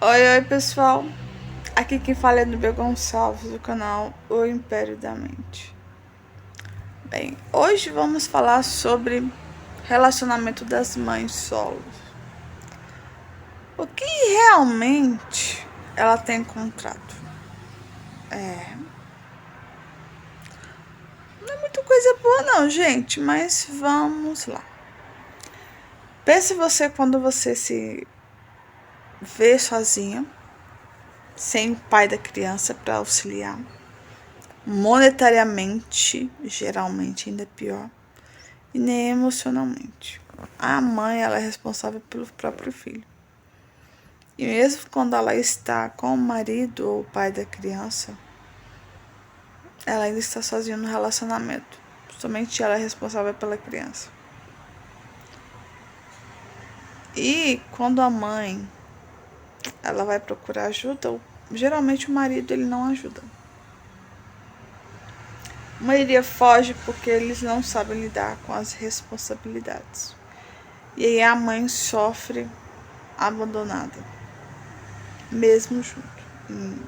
Oi, pessoal. Aqui quem fala é Nubia Gonçalves, do canal O Império da Mente. Bem, hoje vamos falar sobre relacionamento das mães solos. O que realmente ela tem encontrado? Não é muita coisa boa não, gente, mas vamos lá. Pense você quando você se vê sozinha, sem o pai da criança para auxiliar. Monetariamente, geralmente ainda é pior, e nem emocionalmente. A mãe, ela é responsável pelo próprio filho. E mesmo quando ela está com o marido ou o pai da criança, ela ainda está sozinha no relacionamento. Somente ela é responsável pela criança. E quando a mãe, ela vai procurar ajuda, geralmente o marido ele não ajuda. A maioria foge porque eles não sabem lidar com as responsabilidades. E aí a mãe sofre abandonada, mesmo junto. Em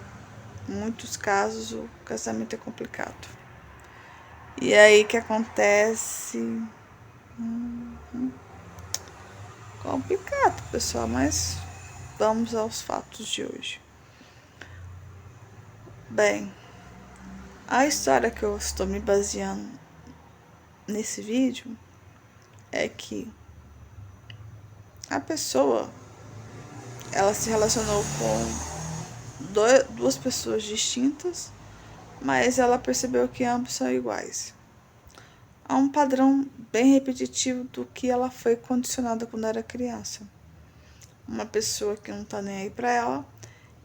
muitos casos o casamento é complicado. E aí que acontece? Complicado, pessoal, mas vamos aos fatos de hoje. Bem, a história que eu estou me baseando nesse vídeo é que a pessoa, ela se relacionou com duas pessoas distintas, mas ela percebeu que ambos são iguais. Há um padrão bem repetitivo do que ela foi condicionada quando era criança. Uma pessoa que não tá nem aí pra ela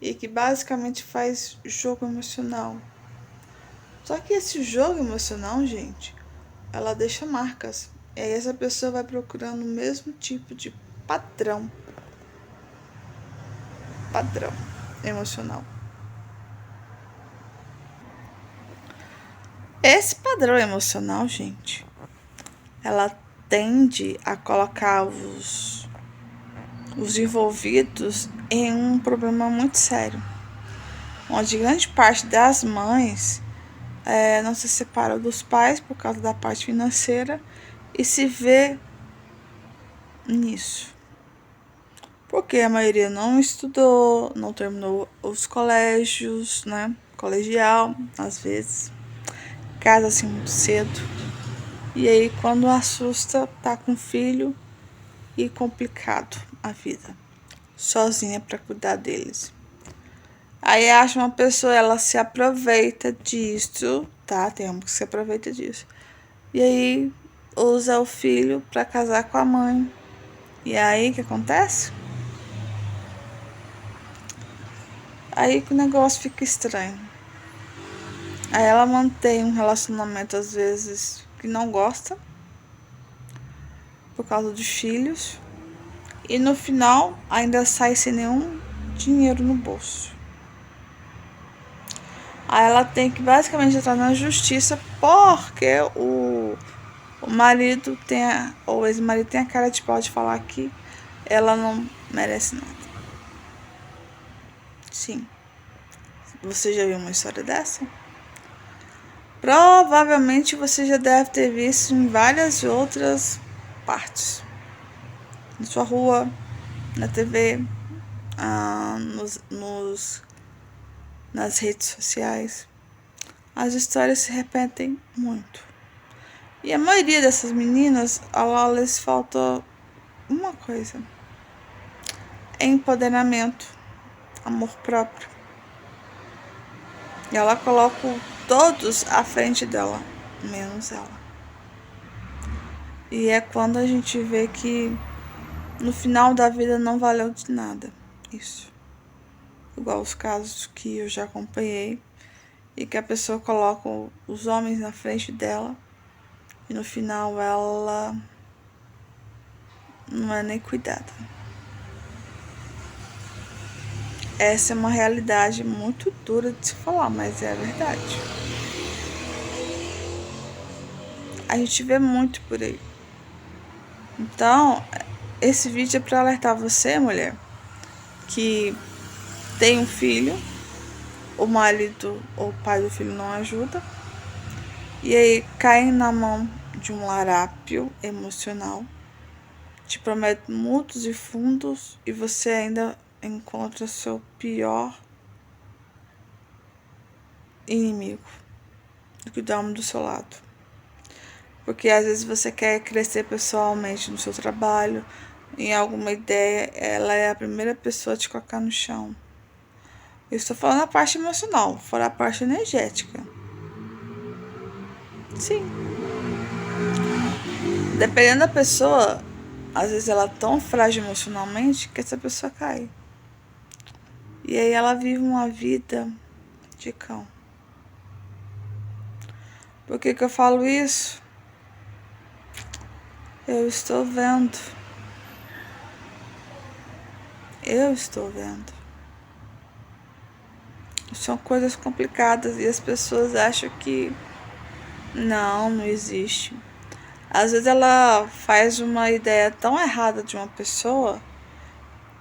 e que basicamente faz jogo emocional. Só que esse jogo emocional, gente, ela deixa marcas. E aí essa pessoa vai procurando o mesmo tipo de padrão emocional. Esse padrão emocional, gente, ela tende a colocar os envolvidos em um problema muito sério, onde grande parte das mães não se separa dos pais por causa da parte financeira e se vê nisso. Porque a maioria não estudou, não terminou os colégios, né? Colegial, às vezes, casa-se muito cedo. E aí, quando assusta, tá com filho e complicado a vida, sozinha para cuidar deles. Aí acha uma pessoa, ela se aproveita disso, tá? Tem uma que se aproveita disso. E aí usa o filho para casar com a mãe. E aí o que acontece? Aí que o negócio fica estranho. Aí ela mantém um relacionamento às vezes que não gosta por causa dos filhos. E no final ainda sai sem nenhum dinheiro no bolso. Aí ela tem que basicamente entrar na justiça porque o marido tem, ou o ex-marido tem a cara de pau de falar que ela não merece nada. Sim. Você já viu uma história dessa? Provavelmente você já deve ter visto em várias outras partes. Na sua rua, na TV, nas redes sociais. As histórias se repetem muito. E a maioria dessas meninas, lhes falta uma coisa: empoderamento, amor próprio. E ela coloca todos à frente dela, menos ela. E é quando a gente vê que no final da vida não valeu de nada isso. Igual os casos que eu já acompanhei e que a pessoa coloca os homens na frente dela e no final ela não é nem cuidada. Essa é uma realidade muito dura de se falar, mas é a verdade. A gente vê muito por aí. Então, esse vídeo é para alertar você, mulher, que tem um filho, o marido ou o pai do filho não ajuda, e aí cai na mão de um larápio emocional, te promete muitos e fundos e você ainda encontra seu pior inimigo que dorme do seu lado. Porque às vezes você quer crescer pessoalmente no seu trabalho, em alguma ideia, ela é a primeira pessoa a te colocar no chão. Eu estou falando a parte emocional, fora a parte energética. Sim. Dependendo da pessoa, às vezes ela é tão frágil emocionalmente que essa pessoa cai. E aí ela vive uma vida de cão. Por que eu falo isso? Eu estou vendo. Eu estou vendo. São coisas complicadas e as pessoas acham que não existe. Às vezes ela faz uma ideia tão errada de uma pessoa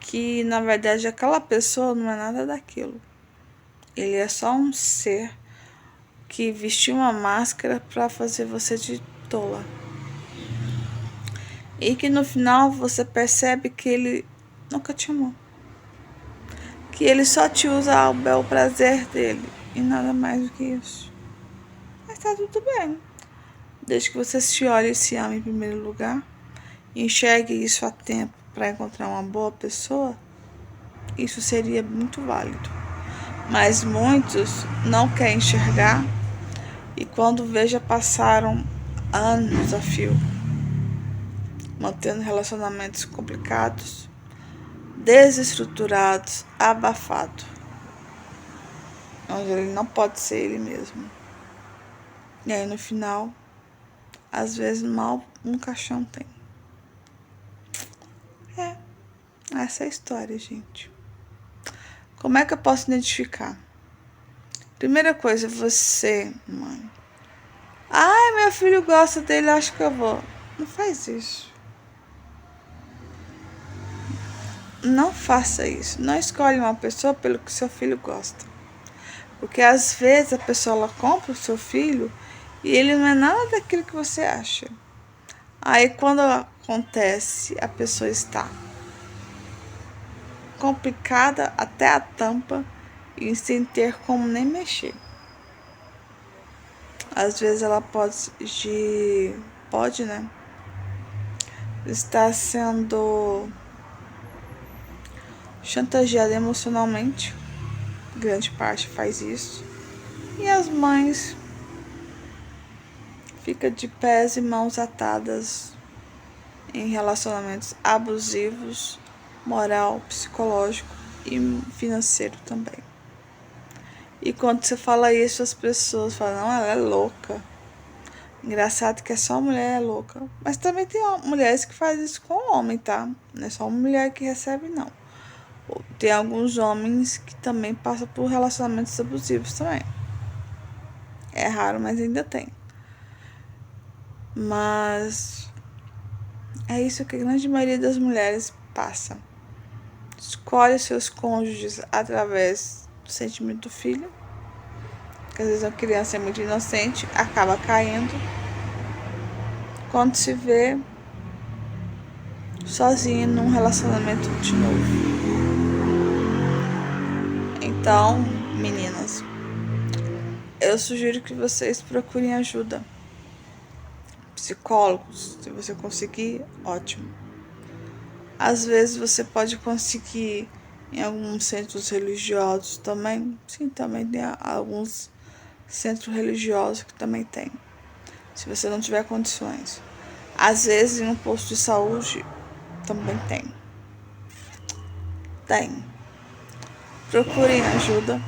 que na verdade aquela pessoa não é nada daquilo. Ele é só um ser que vestiu uma máscara para fazer você de tola. E que no final você percebe que ele nunca te amou. Que ele só te usa ao bel prazer dele e nada mais do que isso. Mas tá tudo bem. Desde que você se olhe e se ame em primeiro lugar, e enxergue isso a tempo para encontrar uma boa pessoa, isso seria muito válido. Mas muitos não querem enxergar e quando veja passaram anos a fio, mantendo relacionamentos complicados, desestruturados, abafados, onde ele não pode ser ele mesmo. E aí no final, às vezes mal um caixão tem. Essa é a história, gente. Como é que eu posso identificar? Primeira coisa, você, mãe. Ai, meu filho gosta dele, acho que eu vou. Não faz isso. Não faça isso. Não escolhe uma pessoa pelo que seu filho gosta. Porque às vezes a pessoa ela compra o seu filho e ele não é nada daquilo que você acha. Aí quando acontece, a pessoa está complicada até a tampa e sem ter como nem mexer. Às vezes ela pode, né? Estar sendo chantageada emocionalmente. Grande parte faz isso. E as mães ficam de pés e mãos atadas em relacionamentos abusivos, moral, psicológico e financeiro também. E quando você fala isso, as pessoas falam, não, ela é louca. Engraçado que é só mulher é louca. Mas também tem mulheres que fazem isso com o homem, tá? Não é só uma mulher que recebe, não. Tem alguns homens que também passam por relacionamentos abusivos também. É raro, mas ainda tem. Mas é isso que a grande maioria das mulheres passa. Escolhe seus cônjuges através do sentimento do filho. Porque às vezes a criança é muito inocente, acaba caindo. Quando se vê sozinha num relacionamento de novo. Então, meninas, eu sugiro que vocês procurem ajuda. Psicólogos, se você conseguir, ótimo. Às vezes você pode conseguir em alguns centros religiosos também. Sim, também tem alguns centros religiosos que também tem. Se você não tiver condições. Às vezes em um posto de saúde também tem. Procurem ajuda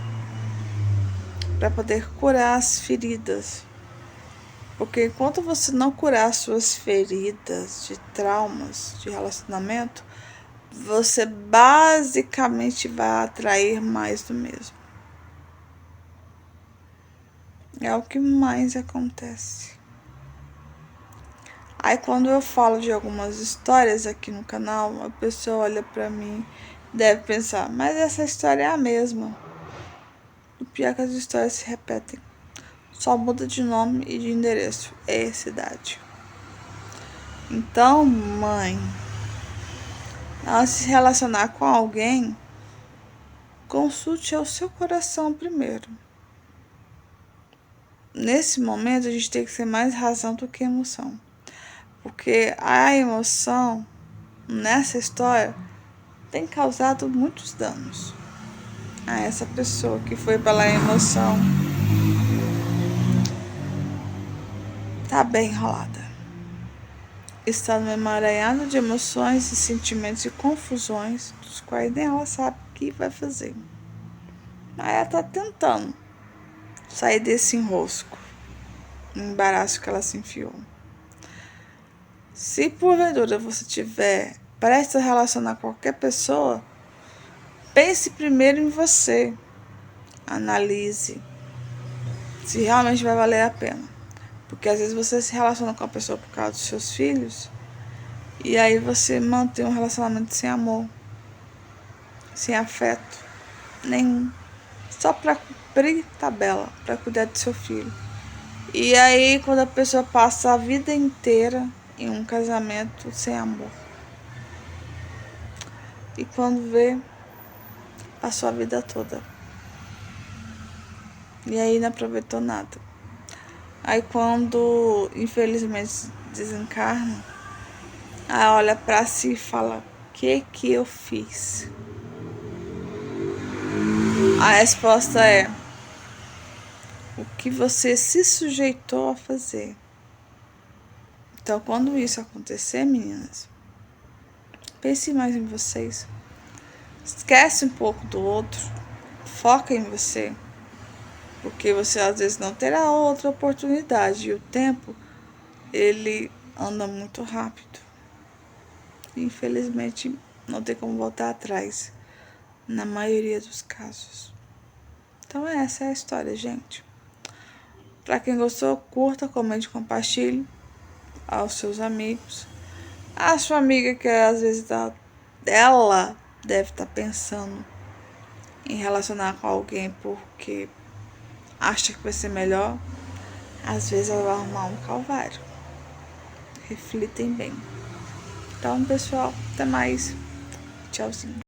para poder curar as feridas. Porque enquanto você não curar suas feridas de traumas de relacionamento, você basicamente vai atrair mais do mesmo. É o que mais acontece. Aí quando eu falo de algumas histórias aqui no canal, a pessoa olha pra mim deve pensar, mas essa história é a mesma. O pior é que as histórias se repetem. Só muda de nome e de endereço e cidade. Então, mãe, antes de se relacionar com alguém, consulte ao seu coração primeiro. Nesse momento, a gente tem que ser mais razão do que emoção. Porque a emoção, nessa história, tem causado muitos danos a essa pessoa que foi pela emoção. Tá bem enrolada. Está no emaranhado de emoções e sentimentos e confusões, dos quais nem ela sabe o que vai fazer. Mas ela tá tentando sair desse enrosco, no embaraço que ela se enfiou. Se porventura você tiver prestes a relacionar com qualquer pessoa, pense primeiro em você. Analise se realmente vai valer a pena. Porque às vezes você se relaciona com a pessoa por causa dos seus filhos e aí você mantém um relacionamento sem amor, sem afeto nenhum, só para cumprir tabela, para cuidar do seu filho. E aí quando a pessoa passa a vida inteira em um casamento sem amor, e quando vê, passou a vida toda e aí não aproveitou nada. Aí quando infelizmente desencarna, aí olha para si e fala: que eu fiz? A resposta é: o que você se sujeitou a fazer. Então, quando isso acontecer, meninas, pense mais em vocês. Esquece um pouco do outro. Foca em você. Porque você às vezes não terá outra oportunidade. E o tempo, ele anda muito rápido. Infelizmente, não tem como voltar atrás. Na maioria dos casos. Então, essa é a história, gente. Para quem gostou, curta, comente, compartilhe aos seus amigos. A sua amiga que às vezes ela deve estar pensando em relacionar com alguém porque acha que vai ser melhor. Às vezes ela vai arrumar um calvário. Reflitem bem. Então, pessoal, até mais. Tchauzinho.